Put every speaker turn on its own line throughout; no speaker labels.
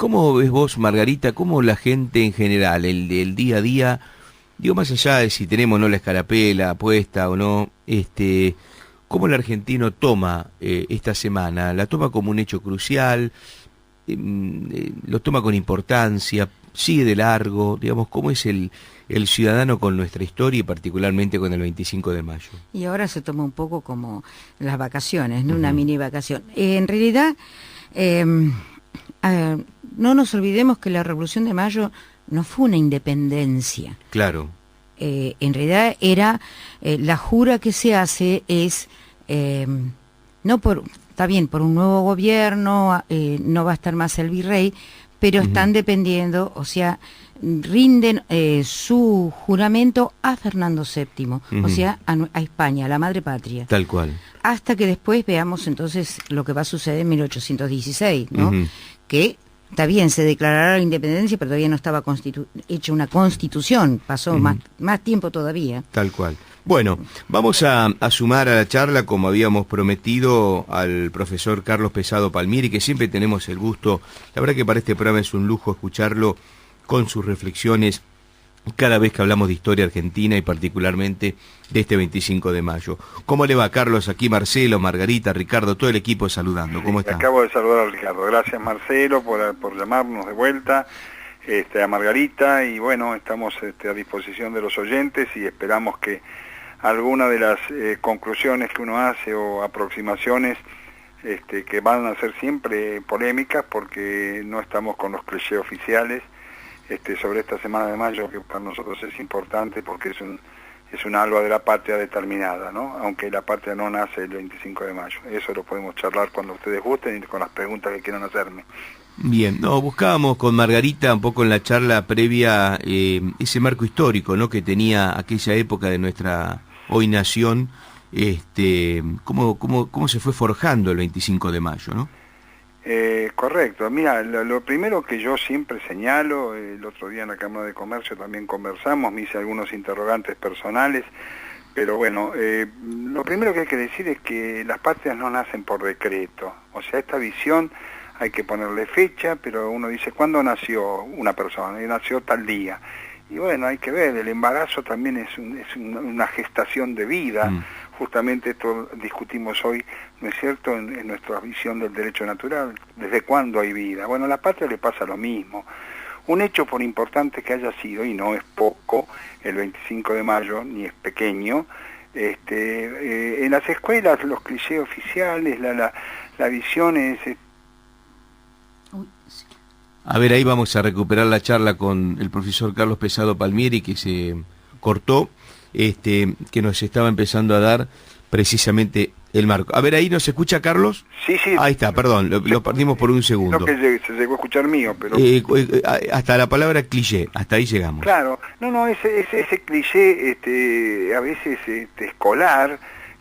¿Cómo ves vos, Margarita, cómo la gente en general, el día a día, digo, más allá de si tenemos o no la escarapela puesta o no, cómo el argentino toma esta semana? ¿La toma como un hecho crucial? ¿Lo toma con importancia? ¿Sigue de largo? Digamos, ¿cómo es el ciudadano con nuestra historia y particularmente con el 25 de mayo?
Y ahora se toma un poco como las vacaciones, ¿no? Una mini vacación. En realidad, no nos olvidemos que la Revolución de Mayo no fue una independencia.
Claro.
En realidad era, la jura que se hace es, no por, está bien, por un nuevo gobierno, no va a estar más el virrey, pero están dependiendo, o sea, rinden su juramento a Fernando VII, o sea, a España, a la madre patria.
Tal cual.
Hasta que después veamos entonces lo que va a suceder en 1816, ¿no? Que está bien, se declarará la independencia, pero todavía no estaba hecha una constitución, pasó más tiempo todavía.
Tal cual. Bueno, vamos a sumar a la charla, como habíamos prometido, al profesor Carlos Pesado Palmieri, que siempre tenemos el gusto. La verdad que para este programa es un lujo escucharlo con sus reflexiones cada vez que hablamos de historia argentina y particularmente de este 25 de mayo. ¿Cómo le va, Carlos? Aquí Marcelo, Margarita, Ricardo, todo el equipo saludando. ¿Cómo está?
Acabo de saludar a Ricardo. Gracias, Marcelo, por llamarnos de vuelta, a Margarita, y bueno, estamos a disposición de los oyentes y esperamos que alguna de las conclusiones que uno hace o aproximaciones que van a ser siempre polémicas, porque no estamos con los clichés oficiales sobre esta semana de mayo, que para nosotros es importante porque es un alba de la patria determinada, ¿no? Aunque la patria no nace el 25 de mayo. Eso lo podemos charlar cuando ustedes gusten y con las preguntas que quieran hacerme.
Bien, buscábamos con Margarita un poco en la charla previa ese marco histórico, ¿no?, que tenía aquella época de nuestra hoy nación, cómo se fue forjando el 25 de mayo, ¿no?
Correcto. Mira, lo primero que yo siempre señalo, el otro día en la Cámara de Comercio también conversamos, me hice algunos interrogantes personales, pero bueno, lo primero que hay que decir es que las patrias no nacen por decreto. O sea, esta visión hay que ponerle fecha, pero uno dice, ¿cuándo nació una persona? Y nació tal día. Y bueno, hay que ver, el embarazo también es una gestación de vida. Justamente esto discutimos hoy, ¿no es cierto?, en nuestra visión del derecho natural. ¿Desde cuándo hay vida? Bueno, a la patria le pasa lo mismo. Un hecho, por importante que haya sido, y no es poco, el 25 de mayo, ni es pequeño, en las escuelas los clichés oficiales, la visión es...
A ver, ahí vamos a recuperar la charla con el profesor Carlos Pesado Palmieri, que se cortó, que nos estaba empezando a dar precisamente el marco. A ver, ¿ahí nos escucha, Carlos?
Sí, sí.
Ahí está, perdón, lo perdimos por un segundo.
No, que se llegó a escuchar mío, pero...
hasta la palabra cliché, hasta ahí llegamos.
Claro, ese cliché a veces escolar,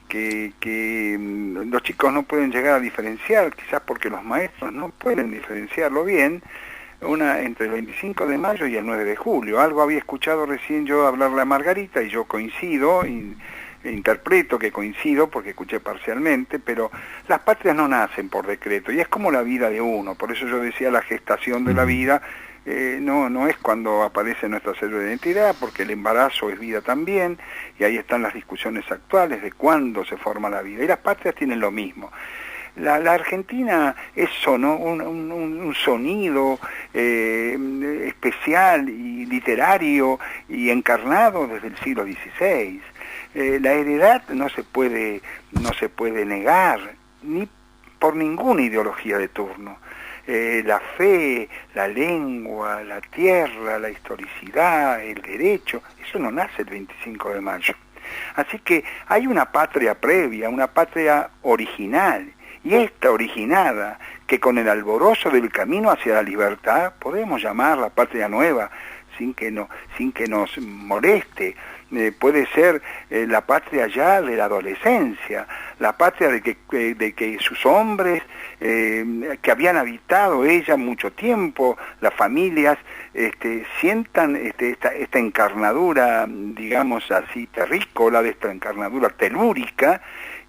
que los chicos no pueden llegar a diferenciar, quizás porque los maestros no pueden diferenciarlo bien, entre el 25 de mayo y el 9 de julio. Algo había escuchado recién yo hablarle a Margarita y yo coincido, interpreto que coincido porque escuché parcialmente, pero las patrias no nacen por decreto y es como la vida de uno. Por eso yo decía, la gestación de la vida no es cuando aparece nuestra célula de identidad, porque el embarazo es vida también, y ahí están las discusiones actuales de cuándo se forma la vida. Y las patrias tienen lo mismo. La Argentina es un sonido especial y literario y encarnado desde el siglo XVI. La heredad no se puede negar, ni por ninguna ideología de turno. La fe, la lengua, la tierra, la historicidad, el derecho, eso no nace el 25 de mayo. Así que hay una patria previa, una patria original, y esta originada, que con el alborozo del camino hacia la libertad, podemos llamar la patria nueva, sin que nos moleste, puede ser la patria ya de la adolescencia, la patria de que sus hombres, que habían habitado ella mucho tiempo, las familias, sientan esta encarnadura, digamos así, terrícola, de esta encarnadura telúrica,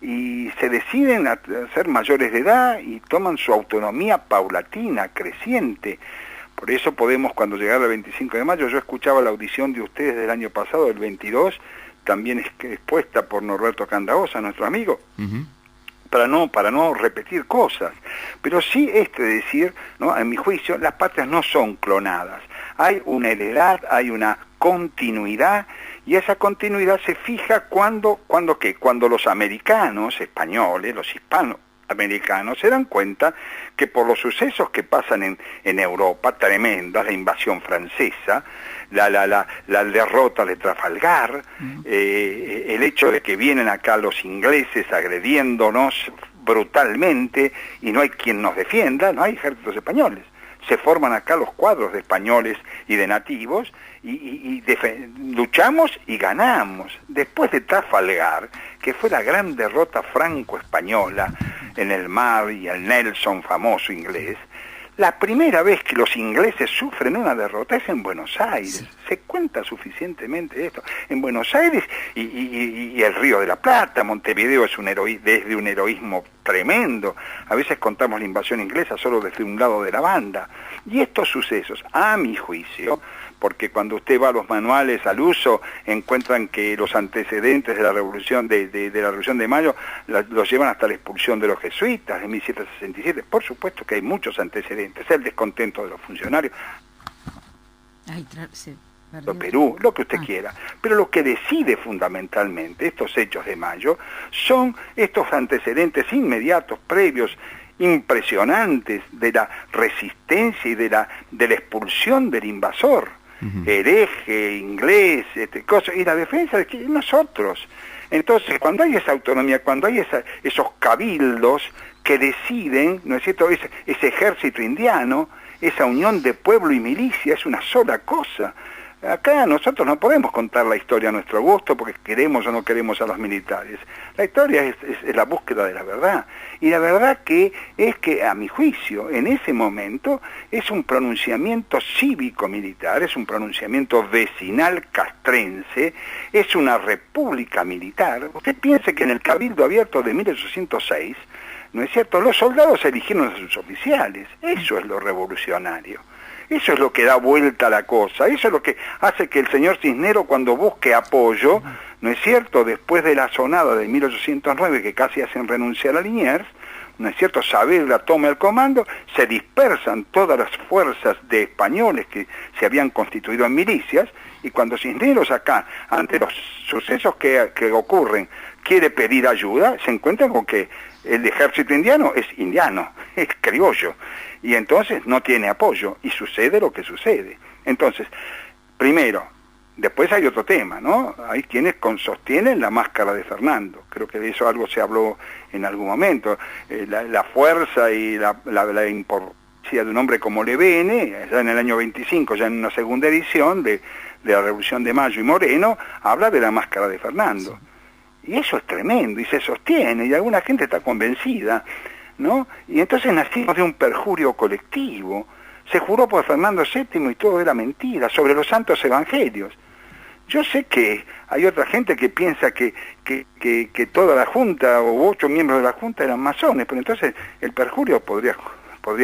y se deciden a ser mayores de edad y toman su autonomía paulatina, creciente. Por eso podemos, cuando llegara el 25 de mayo, yo escuchaba la audición de ustedes del año pasado, el 22, también expuesta por Norberto Candaosa, nuestro amigo, para no repetir cosas. Pero sí decir, ¿no?, en mi juicio, las patrias no son clonadas. Hay una heredad, hay una continuidad, y esa continuidad se fija cuando los americanos, españoles, los hispanoamericanos, se dan cuenta que por los sucesos que pasan en Europa, tremendas, la invasión francesa, la derrota de Trafalgar, el hecho de que vienen acá los ingleses agrediéndonos brutalmente y no hay quien nos defienda, no hay ejércitos españoles. Se forman acá los cuadros de españoles y de nativos y luchamos y ganamos. Después de Trafalgar, que fue la gran derrota franco-española en el mar y el Nelson famoso inglés, la primera vez que los ingleses sufren una derrota es en Buenos Aires. Sí. Se cuenta suficientemente esto. En Buenos Aires y el Río de la Plata, Montevideo es desde un heroísmo tremendo. A veces contamos la invasión inglesa solo desde un lado de la banda. Y estos sucesos, a mi juicio, porque cuando usted va a los manuales al uso, encuentran que los antecedentes de la revolución de la Revolución de Mayo los llevan hasta la expulsión de los jesuitas en 1767. Por supuesto que hay muchos antecedentes, el descontento de los funcionarios, Perú, lo que usted quiera. Pero lo que decide fundamentalmente estos hechos de mayo son estos antecedentes inmediatos, previos, impresionantes de la resistencia y de la expulsión del invasor, hereje, inglés, y la defensa de nosotros. Entonces, cuando hay esa autonomía, cuando hay esos cabildos que deciden, ¿no es cierto?, ese ejército indiano, esa unión de pueblo y milicia, es una sola cosa. Acá nosotros no podemos contar la historia a nuestro gusto porque queremos o no queremos a los militares. La historia es la búsqueda de la verdad. Y la verdad es que, a mi juicio, en ese momento, es un pronunciamiento cívico-militar, es un pronunciamiento vecinal castrense, es una república militar. Usted piense que en el Cabildo Abierto de 1806, ¿no es cierto?, los soldados eligieron a sus oficiales. Eso es lo revolucionario. Eso es lo que da vuelta a la cosa, eso es lo que hace que el señor Cisneros, cuando busque apoyo, ¿no es cierto?, después de la sonada de 1809, que casi hacen renunciar a Liniers, ¿no es cierto?, Saavedra toma el comando, se dispersan todas las fuerzas de españoles que se habían constituido en milicias, y cuando Cisneros acá, ante los sucesos que ocurren, quiere pedir ayuda, se encuentra con que el ejército indiano, es criollo, y entonces no tiene apoyo, y sucede lo que sucede. Entonces, primero, después hay otro tema, ¿no? Hay quienes sostienen la máscara de Fernando, creo que de eso algo se habló en algún momento, la fuerza y la importancia de un hombre como Levene, ya en el año 25, ya en una segunda edición de la Revolución de Mayo y Moreno, habla de la máscara de Fernando. Y eso es tremendo, y se sostiene, y alguna gente está convencida, ¿no? Y entonces nacimos de un perjurio colectivo. Se juró por Fernando VII y todo era mentira, sobre los santos evangelios. Yo sé que hay otra gente que piensa que toda la Junta, o 8 miembros de la Junta, eran masones, pero entonces el perjurio podría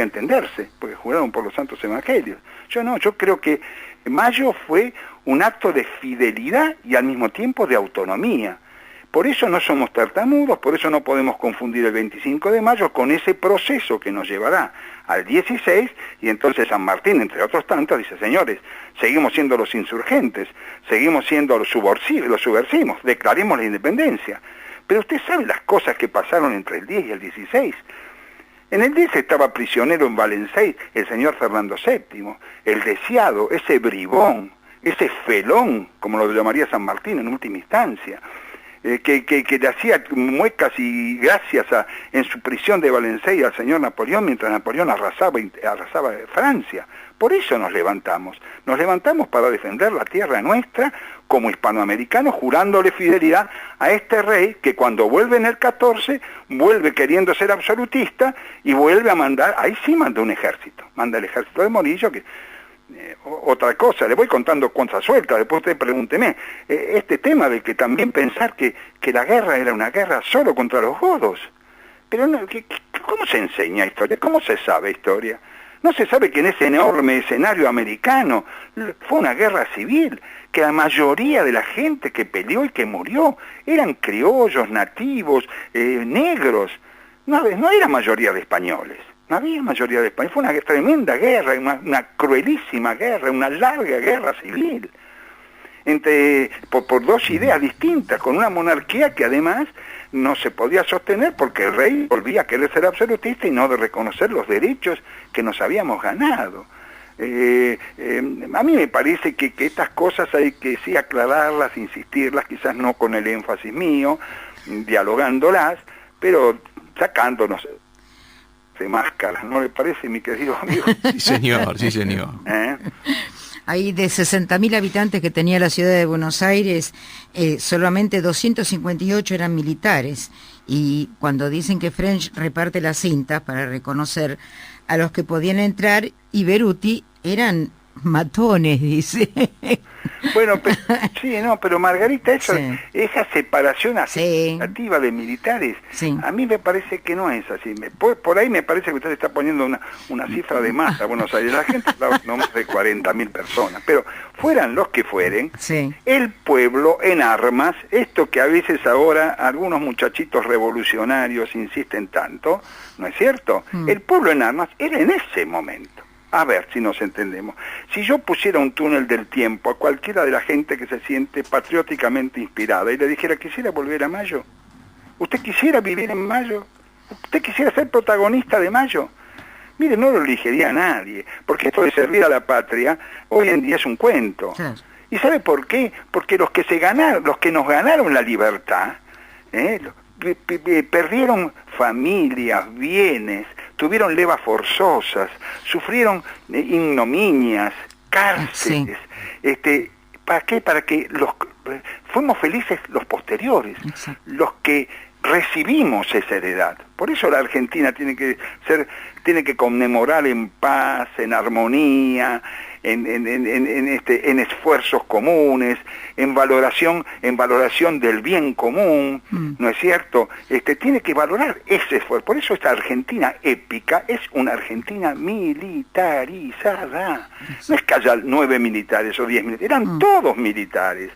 entenderse, porque juraron por los santos evangelios. Yo creo que Mayo fue un acto de fidelidad y al mismo tiempo de autonomía. Por eso no somos tartamudos, por eso no podemos confundir el 25 de mayo con ese proceso que nos llevará al 16, y entonces San Martín, entre otros tantos, dice, señores, seguimos siendo los insurgentes, seguimos siendo los subversivos, declaremos la independencia. Pero usted sabe las cosas que pasaron entre el 10 y el 16. En el 10 estaba prisionero en Valencey el señor Fernando VII, el deseado, ese bribón, ese felón, como lo llamaría San Martín en última instancia, que le hacía muecas y gracias en su prisión de Valencey al señor Napoleón, mientras Napoleón arrasaba Francia. Por eso nos levantamos para defender la tierra nuestra como hispanoamericanos, jurándole fidelidad a este rey que cuando vuelve en el 14, vuelve queriendo ser absolutista y vuelve a mandar, ahí sí manda un ejército, manda el ejército de Morillo, que otra cosa, le voy contando cosas sueltas, después usted pregúnteme, este tema de que también pensar que la guerra era una guerra solo contra los godos, pero no, ¿cómo se enseña historia? ¿Cómo se sabe historia? No se sabe que en ese enorme escenario americano fue una guerra civil, que la mayoría de la gente que peleó y que murió eran criollos, nativos, negros, no era mayoría de españoles. No había mayoría de españoles, fue una tremenda guerra, una cruelísima guerra, una larga guerra civil, por dos ideas distintas, con una monarquía que además no se podía sostener porque el rey volvía a querer ser absolutista y no de reconocer los derechos que nos habíamos ganado. A mí me parece que estas cosas hay que sí aclararlas, insistirlas, quizás no con el énfasis mío, dialogándolas, pero sacándonos de máscaras, ¿no le parece, mi querido amigo?
Sí, señor, sí, señor.
Ahí de 60.000 habitantes que tenía la ciudad de Buenos Aires, solamente 258 eran militares. Y cuando dicen que French reparte las cintas para reconocer a los que podían entrar, y Beruti eran matones, dice.
Bueno, pero Margarita, esa separación asociativa de militares, a mí me parece que no es así. Por ahí me parece que usted está poniendo una cifra de masa a Buenos Aires. La gente hablaba no más de 40.000 personas, pero fueran los que fueren, el pueblo en armas, esto que a veces ahora algunos muchachitos revolucionarios insisten tanto, ¿no es cierto? El pueblo en armas era en ese momento. A ver si nos entendemos. Si yo pusiera un túnel del tiempo a cualquiera de la gente que se siente patrióticamente inspirada y le dijera, ¿quisiera volver a Mayo? ¿Usted quisiera vivir en Mayo? ¿Usted quisiera ser protagonista de Mayo? Mire, no lo elegiría a nadie, porque esto de servir a la patria hoy en día es un cuento. Claro. ¿Y sabe por qué? Porque los que nos ganaron la libertad, perdieron familias, bienes, tuvieron levas forzosas, sufrieron ignominias, cárceles. ¿Para qué? Para que fuimos felices los posteriores, los que recibimos esa heredad. Por eso la Argentina tiene que conmemorar en paz, en armonía, en esfuerzos comunes, en valoración del bien común, ¿no es cierto? Tiene que valorar ese esfuerzo. Por eso esta Argentina épica es una Argentina militarizada. No es que haya 9 militares o 10 militares, eran todos militares.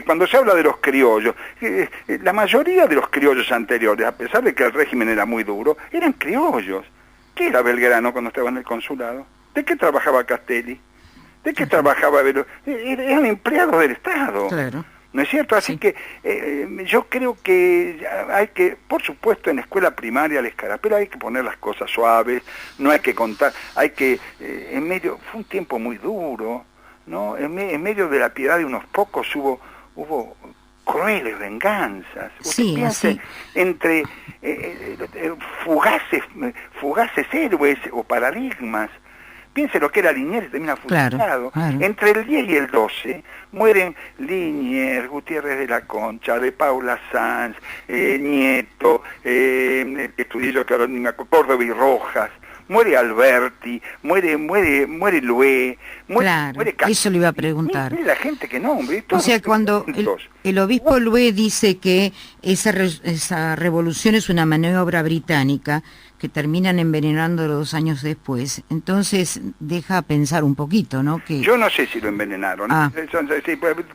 Cuando se habla de los criollos, la mayoría de los criollos anteriores, a pesar de que el régimen era muy duro, eran criollos. ¿Qué era Belgrano cuando estaba en el consulado? ¿De qué trabajaba Castelli? ¿De qué trabajaba Veloz? Eran empleados del Estado. Claro. ¿No es cierto? Así que yo creo que hay que, por supuesto, en escuela primaria, la escarapela, hay que poner las cosas suaves, no hay que contar, hay que, fue un tiempo muy duro, ¿no? En medio de la piedad de unos pocos hubo crueles venganzas. Usted piense entre fugaces héroes o paradigmas. Piense lo que era Liniers, termina fusilado. Claro. Entre el 10 y el 12 mueren Liniers, Gutiérrez de la Concha, de Paula Sanz, Nieto, estudié que ahora ni me acuerdo, Córdoba y Rojas. Muere Alberti, muere Lué, muere
eso le iba a preguntar.
Mire la gente que no, hombre.
O sea, cuando el obispo Lué dice que esa revolución es una maniobra británica, que terminan envenenándolo 2 años después, entonces deja pensar un poquito, ¿no? Que
yo no sé si lo envenenaron.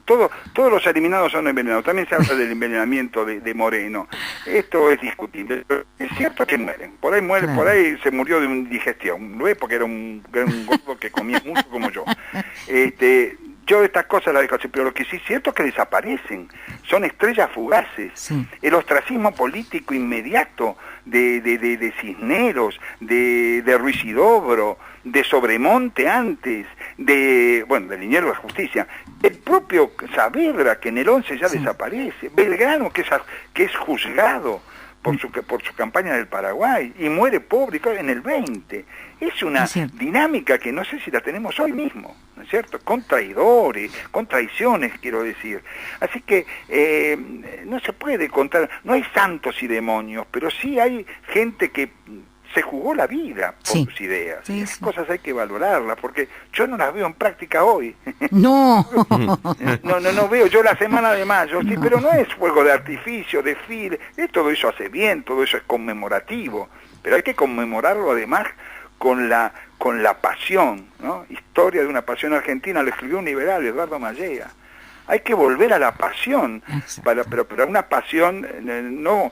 Todos los eliminados son envenenados. También se habla del envenenamiento de Moreno. Esto es discutible. Es cierto que mueren. Por ahí se murió de indigestión. Luego porque era un gordo que comía mucho como yo. Yo estas cosas las dejo así, pero lo que sí es cierto es que desaparecen, son estrellas fugaces. Sí. El ostracismo político inmediato de Cisneros, de Ruisidobro, de Sobremonte antes, de Liniers de la Justicia, el propio Saavedra, que en el 11 ya desaparece, Belgrano, que es juzgado por su campaña del Paraguay, y muere pobre en el 20. Es una dinámica que no sé si la tenemos hoy mismo, ¿no es cierto? Con traidores, con traiciones, quiero decir. Así que no se puede contar, no hay santos y demonios, pero sí hay gente que se jugó la vida por
Sí.
sus ideas.
Sí,
Esas
sí.
cosas hay que valorarlas, porque yo no las veo en práctica hoy.
No.
No veo yo la semana de mayo, sí,
No.
pero no es fuego de artificio, desfile, todo eso hace bien, todo eso es conmemorativo, pero hay que conmemorarlo además con la pasión, ¿no? Historia de una pasión argentina, lo escribió un liberal, Eduardo Mallea. Hay que volver a la pasión, pero una pasión no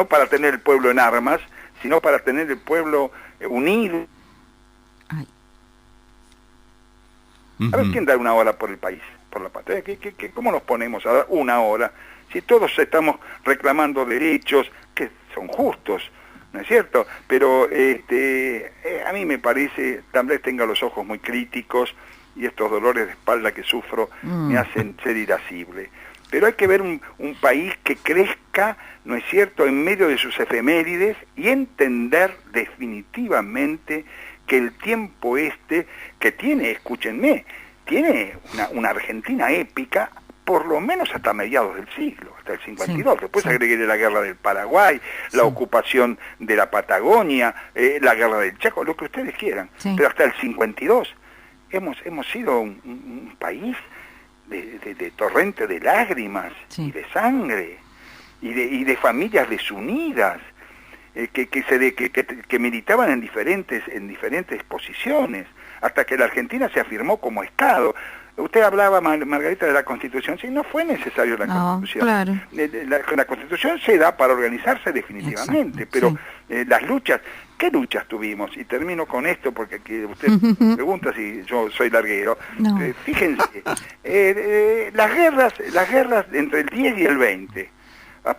para tener el pueblo en armas, sino para tener el pueblo unido.
Ay.
A ver quién da una hora por el país, por la patria. ¿Cómo nos ponemos a dar una hora? Si todos estamos reclamando derechos que son justos, ¿no es cierto? Pero a mí me parece, tal vez tenga los ojos muy críticos y estos dolores de espalda que sufro me hacen ser irascible. Pero hay que ver un país que crezca, ¿no es cierto?, en medio de sus efemérides y entender definitivamente que el tiempo que tiene, escúchenme, tiene una Argentina épica, por lo menos hasta mediados del siglo, hasta el 52. Sí, después agregué la guerra del Paraguay, la ocupación de la Patagonia, la guerra del Chaco, lo que ustedes quieran. Sí. Pero hasta el 52 hemos sido un país de torrente de lágrimas y de sangre y de familias desunidas que militaban en diferentes posiciones hasta que la Argentina se afirmó como Estado. Usted hablaba, Margarita, de la Constitución. Sí, no fue necesario la Constitución.
Claro.
La Constitución se da para organizarse definitivamente. Exacto, pero las luchas, ¿qué luchas tuvimos? Y termino con esto porque usted pregunta si yo soy larguero. No. Fíjense, las guerras entre el 10 y el 20,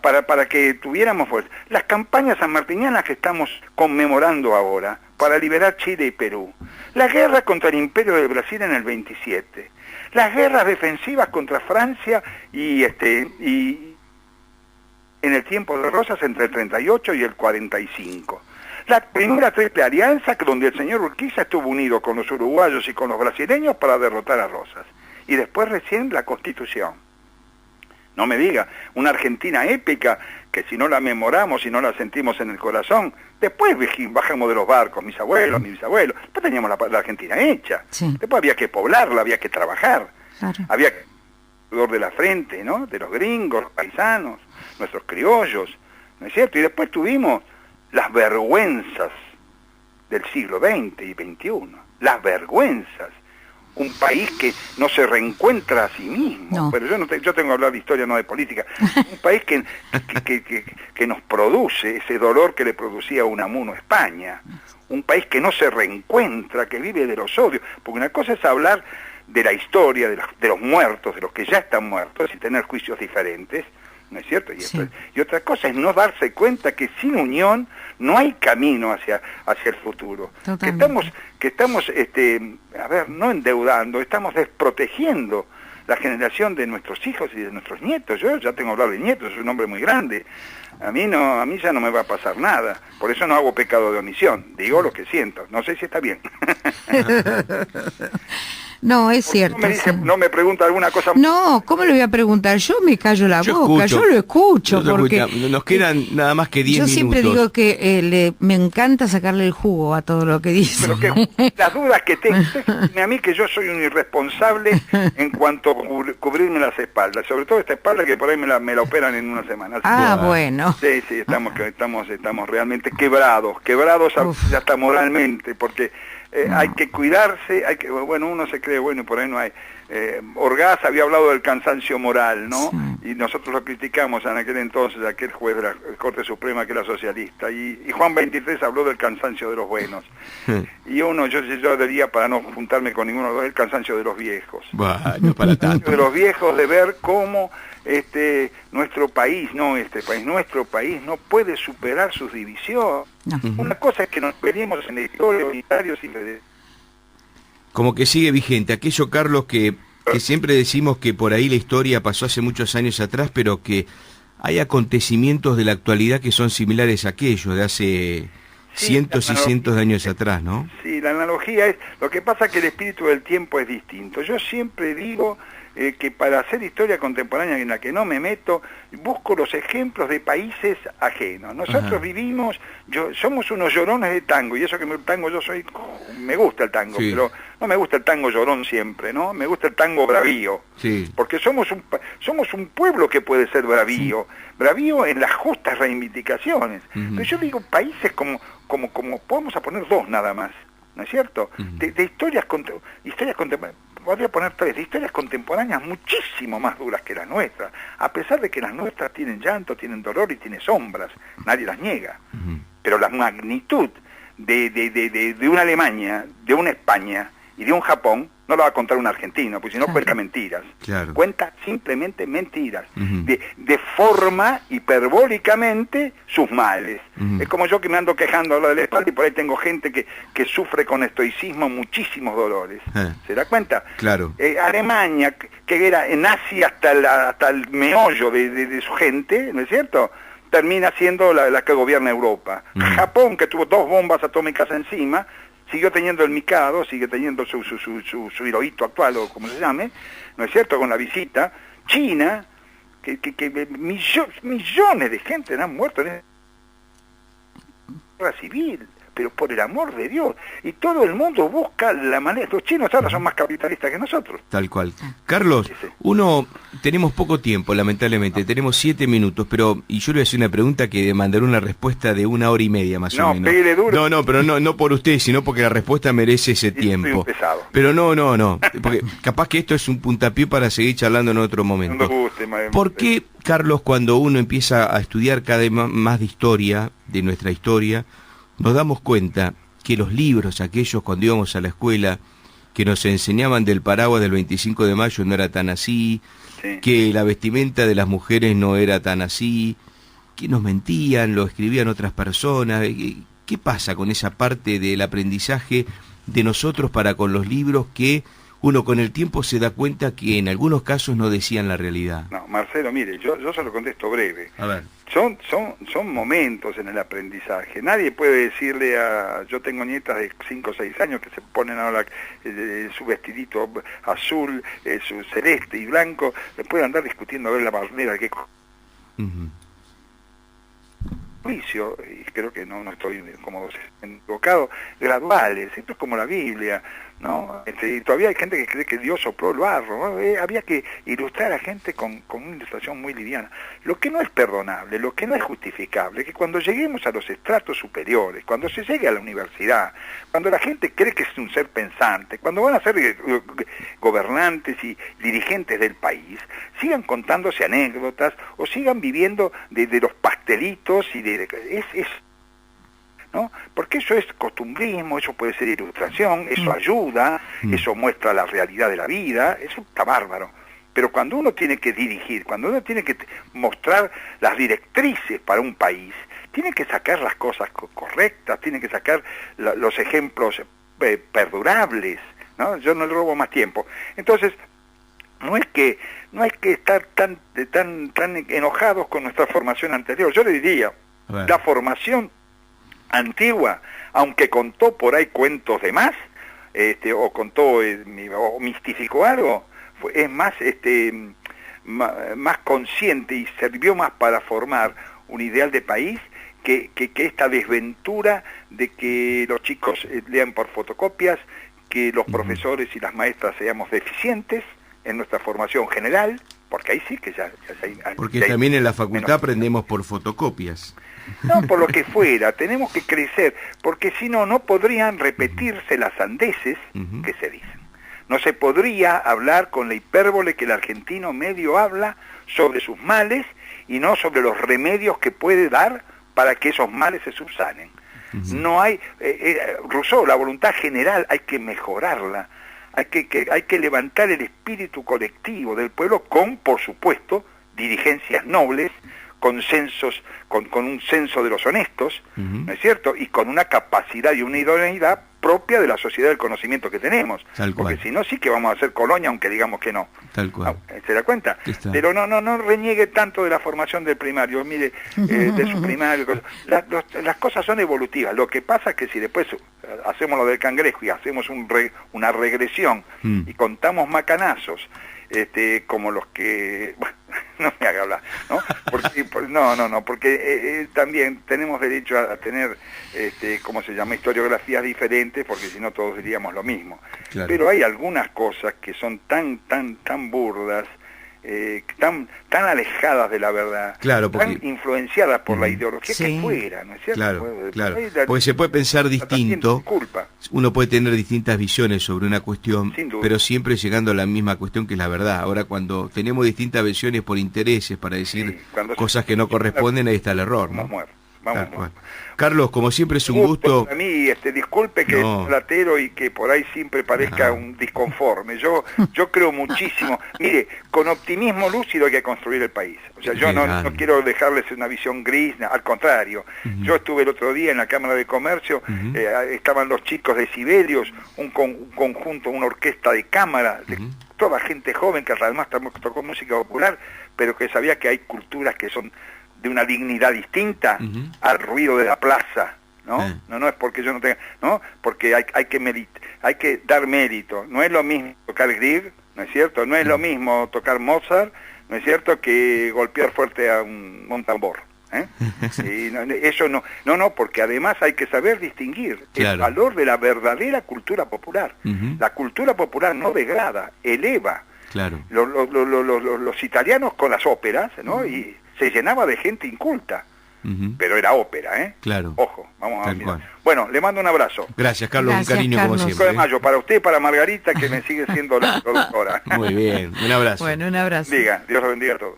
para que tuviéramos fuerza. Las campañas sanmartinianas que estamos conmemorando ahora, para liberar Chile y Perú. La guerra contra el Imperio de Brasil en el 27. Las guerras defensivas contra Francia y en el tiempo de Rosas entre el 38 y el 45. La primera triple alianza donde el señor Urquiza estuvo unido con los uruguayos y con los brasileños para derrotar a Rosas. Y después recién la Constitución. No me diga, una Argentina épica que si no la memoramos, si no la sentimos en el corazón, después bajamos de los barcos, mis abuelos, mis bisabuelos, después teníamos la Argentina hecha, después había que poblarla, había que trabajar, había que sudor de la frente, ¿no? De los gringos, los paisanos, nuestros criollos, ¿no es cierto? Y después tuvimos las vergüenzas del siglo XX y XXI, las vergüenzas. Un país que no se reencuentra a sí mismo, pero yo tengo que hablar de historia, no de política. Un país que nos produce ese dolor que le producía Unamuno a España. Un país que no se reencuentra, que vive de los odios. Porque una cosa es hablar de la historia, de los muertos, de los que ya están muertos, y tener juicios diferentes, ¿no es cierto? Y otra cosa es no darse cuenta que sin unión no hay camino hacia el futuro. Que estamos no endeudando, estamos desprotegiendo la generación de nuestros hijos y de nuestros nietos. Yo ya tengo que hablar de nietos, soy un hombre muy grande. A mí ya no me va a pasar nada. Por eso no hago pecado de omisión. Digo lo que siento. No sé si está bien.
No, es cierto.
No me pregunta alguna cosa.
No, ¿cómo le voy a preguntar? Yo me callo la boca, yo lo escucho. Porque
nos quedan nada más que 10 minutos.
Yo siempre digo que me encanta sacarle el jugo a todo lo que dice.
Pero que las dudas que tengo, a mí que yo soy un irresponsable en cuanto a cubrirme las espaldas, sobre todo esta espalda que por ahí me la operan en una semana.
Bueno.
Sí, estamos realmente quebrados hasta moralmente, porque hay que cuidarse, uno se cree bueno y por ahí no hay. Orgaz había hablado del cansancio moral, ¿no? Sí. Y nosotros lo criticamos en aquel entonces, aquel juez de la Corte Suprema que era socialista, y Juan 23 habló del cansancio de los buenos. Sí. Y yo diría, para no juntarme con ninguno de los, el cansancio de los viejos.
Bueno, para tanto.
De los viejos, de ver cómo nuestro país no puede superar sus divisiones. No. Una cosa es que nos perdimos en la historia unitarios y
como que sigue vigente aquello, Carlos, que siempre decimos que por ahí la historia pasó hace muchos años atrás, pero que hay acontecimientos de la actualidad que son similares a aquellos de hace cientos y cientos de años atrás, ¿no?
Sí, la analogía es, lo que pasa es que el espíritu del tiempo es distinto. Yo siempre digo que para hacer historia contemporánea en la que no me meto, busco los ejemplos de países ajenos. Nosotros vivimos, somos unos llorones de tango, y eso que el tango me gusta el tango, pero no me gusta el tango llorón siempre, ¿no? Me gusta el tango bravío, porque somos un pueblo que puede ser bravío, bravío en las justas reivindicaciones. Pero yo digo países como podemos a poner dos nada más, ¿no es cierto? De historias contemporáneas. Podría poner tres, de historias contemporáneas muchísimo más duras que las nuestras, a pesar de que las nuestras tienen llanto, tienen dolor y tienen sombras, nadie las niega. Pero la magnitud de una Alemania, de una España y de un Japón, no lo va a contar un argentino, porque si no cuenta mentiras. Cuenta simplemente mentiras. Deforma hiperbólicamente sus males. Es como yo que me ando quejando a lo de la espalda y por ahí tengo gente que sufre con estoicismo muchísimos dolores. ¿Se da cuenta? Alemania, que era nazi hasta el meollo de su gente, ¿no es cierto?, termina siendo la que gobierna Europa. Japón, que tuvo 2 bombas atómicas encima, siguió teniendo el Mikado, sigue teniendo su Hirohito actual, o como se llame, ¿no es cierto?, con la visita. China, que millones de gente han muerto en la guerra civil, pero por el amor de Dios, y todo el mundo busca la manera. Los chinos ahora son más capitalistas que nosotros.
Tal cual. Carlos, tenemos poco tiempo, lamentablemente, tenemos 7 minutos, y yo le voy a hacer una pregunta que demandará una respuesta de 1 hora y media más o menos.
Duro.
No, pero no por usted, sino porque la respuesta merece ese tiempo. Pero no, porque capaz que esto es un puntapié para seguir charlando en otro momento. ¿Por qué, Carlos, cuando uno empieza a estudiar cada vez más de historia, de nuestra historia, nos damos cuenta que los libros, aquellos cuando íbamos a la escuela, que nos enseñaban del paraguas del 25 de mayo no era tan así, que la vestimenta de las mujeres no era tan así, que nos mentían, lo escribían otras personas? ¿Qué pasa con esa parte del aprendizaje de nosotros para con los libros que uno con el tiempo se da cuenta que en algunos casos no decían la realidad?
No, Marcelo, mire, yo se lo contesto breve.
A ver.
Son momentos en el aprendizaje. Nadie puede decirle yo tengo nietas de 5 o 6 años que se ponen ahora su vestidito azul, su celeste y blanco, le pueden andar discutiendo a ver la bandera que juicio, y creo que no estoy como equivocado, graduales. Esto es como la Biblia, ¿no? Todavía hay gente que cree que Dios sopló el barro, ¿no? Había que ilustrar a gente con una ilustración muy liviana. Lo que no es perdonable, lo que no es justificable, es que cuando lleguemos a los estratos superiores, cuando se llegue a la universidad, cuando la gente cree que es un ser pensante, cuando van a ser gobernantes y dirigentes del país, sigan contándose anécdotas o sigan viviendo de los pastelitos y ¿no? Porque eso es costumbrismo, eso puede ser ilustración, eso ayuda, eso muestra la realidad de la vida, eso está bárbaro. Pero cuando uno tiene que dirigir, cuando uno tiene que mostrar las directrices para un país, tiene que sacar las cosas correctas, tiene que sacar los ejemplos perdurables, ¿no? Yo no le robo más tiempo. Entonces, no hay que estar tan enojados con nuestra formación anterior. Yo le diría, la formación antigua, aunque contó por ahí cuentos de más, o contó o mistificó algo, es más consciente y sirvió más para formar un ideal de país que esta desventura de que los chicos lean por fotocopias, que los profesores y las maestras seamos deficientes en nuestra formación general, porque ahí sí que ya
porque también en la facultad aprendemos por fotocopias.
No, por lo que fuera, tenemos que crecer, porque si no podrían repetirse las sandeces que se dicen. No se podría hablar con la hipérbole que el argentino medio habla sobre sus males y no sobre los remedios que puede dar para que esos males se subsanen. No hay, Rousseau, la voluntad general hay que mejorarla, hay que levantar el espíritu colectivo del pueblo con, por supuesto, dirigencias nobles, consensos, con un censo de los honestos, ¿no es cierto? Y con una capacidad y una idoneidad propia de la sociedad del conocimiento que tenemos. Porque si no, sí que vamos a hacer colonia, aunque digamos que no.
Tal cual.
¿Se da cuenta? Pero no reniegue tanto de la formación del primario, mire, de su primario. Las cosas son evolutivas. Lo que pasa es que si después hacemos lo del cangrejo y hacemos una regresión y contamos macanazos, como los que... Bueno, no me haga hablar, ¿no? Porque también tenemos derecho a tener, ¿cómo se llama?, historiografías diferentes, porque si no todos diríamos lo mismo.
Claro.
Pero hay algunas cosas que son tan burdas, tan alejadas de la verdad,
claro, porque...
tan influenciadas por la ideología
Sí.
que fuera, ¿no es cierto?
Claro. Porque se puede pensar distinto, uno puede tener distintas visiones sobre una cuestión, pero siempre llegando a la misma cuestión que es la verdad. Ahora, cuando tenemos distintas visiones por intereses para decir cosas que no corresponden, ahí está el error, ¿no? Vamos. Carlos, como siempre es un gusto.
Para mí, disculpe que es platero y que por ahí siempre parezca un disconforme. Yo creo muchísimo. Mire, con optimismo lúcido hay que construir el país. O sea, yo no quiero dejarles una visión gris, al contrario. Yo estuve el otro día en la Cámara de Comercio, estaban los chicos de Sibelius, un conjunto, una orquesta de cámara, de toda gente joven que además tocó música popular, pero que sabía que hay culturas que son de una dignidad distinta al ruido de la plaza, ¿no? No es porque yo no tenga, ¿no? Porque hay que dar mérito. No es lo mismo tocar Grieg, ¿no es cierto? No es lo mismo tocar Mozart, ¿no es cierto?, que golpear fuerte a un tambor. Y eso no, porque además hay que saber distinguir el valor de la verdadera cultura popular. La cultura popular no degrada, eleva.
Claro.
Los italianos con las óperas, ¿no? Y se llenaba de gente inculta, pero era ópera, ¿eh?
Claro.
Ojo, vamos a ver. Bueno, le mando un abrazo.
Gracias, Carlos, un cariño
Carlos.
como
5
siempre.
de mayo, para usted y para Margarita, que me sigue siendo la productora.
Muy bien, un abrazo.
Bueno, un abrazo.
Diga, Dios los bendiga a todos.